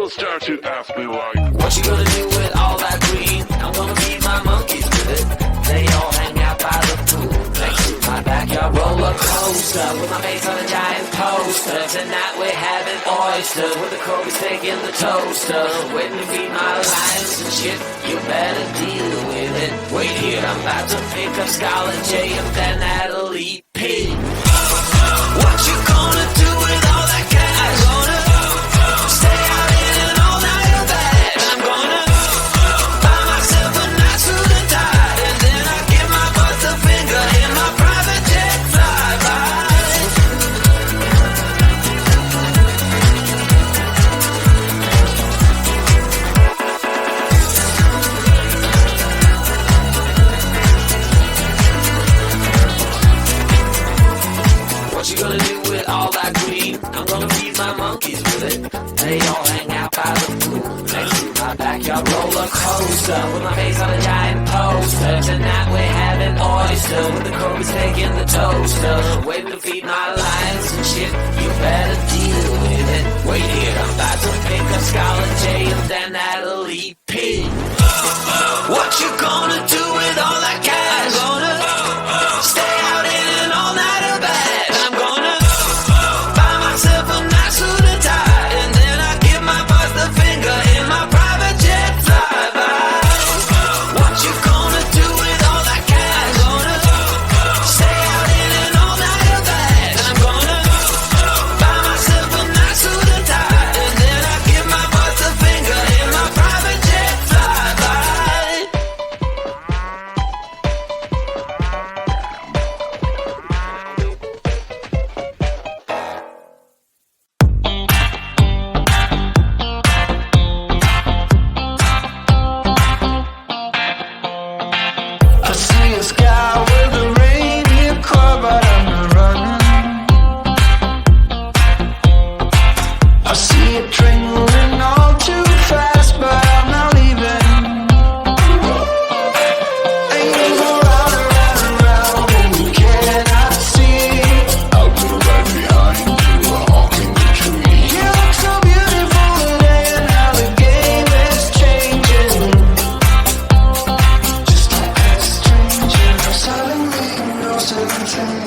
People start to ask me why. What you gonna do with all that green? I'm gonna feed my monkeys with it. They all hang out by the pool next to my backyard roller coaster with my face on a giant poster. Tonight we're having oysters with the Kobe steak in the toaster. Waiting to feed my lions and shit. You better deal with it. Wait here, I'm about to pick up Scarlett J and then Natalie P. What you gonna do with all that cash? Gonna stay out in an all-nighter bag. I'm gonna buy myself a nice suit and tie, and then I give my butt the finger in my private jet flyby. What you gonna do with all that green? I'm gonna feed my monkeys with it. They all hang out by the pool next to my backyard roller coaster with my face on a giant poster. Tonight we're having oysters with the Kobe steak in the toaster. Waiting to feed my lions and shit. You better deal with it. Wait here, I'm about to pick up Scarlett J and then Natalie P. What you gonna do with all that cash? Gonna stay out in an all-nighter bag. I'm gonna buy myself a nice suit and tie, and then I give my boss the finger in my private jet flyby. What you gonna do with all that cash? Gonna stay out in an all-nighter bag. I'm gonna buy myself a nice suit and tie, and then I give my boss the finger in my private jet flyby. I see a sky with a reindeer car, but I'm running. I see a train moving all too fast, but I'm not leaving. And you go round and round and round, and you cannot see. I'll put it right behind you, a honking the tree. You look so beautiful today, and how the game is changing. Just like a stranger, suddenly you're 17.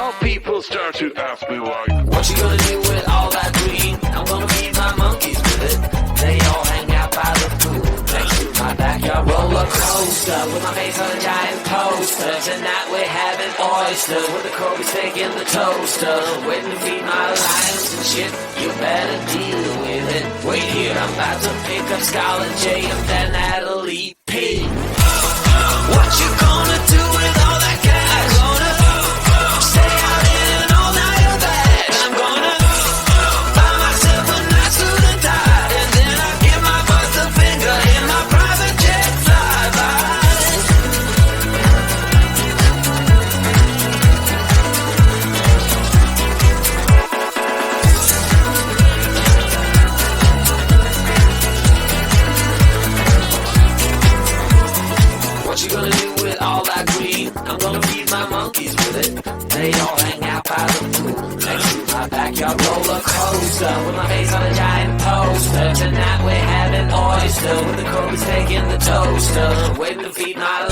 Now people start to ask me like, What you gonna do with all that green? I'm gonna feed my monkeys with it. They all hang out by the pool next to my backyard roller coaster with my face on a giant poster. Tonight we're having oysters with the Kobe steak in the toaster. Waiting to feed my lions and shit. You better deal with it. Wait here, I'm about to pick up Scarlett J and then Natalie P. What you gonna do with all that cash? Gonna stay out in all night or that? I'm gonna buy myself a nice suit and tie, and then I give my boss the finger in my private jet flyby. What you gonna do with all that green? I'm gonna feed my monkeys with it. They all hang out by the pool next to my backyard roller coaster with my face on a giant poster. Tonight we're having oysters with the Kobe steak in the toaster. Waiting to feed my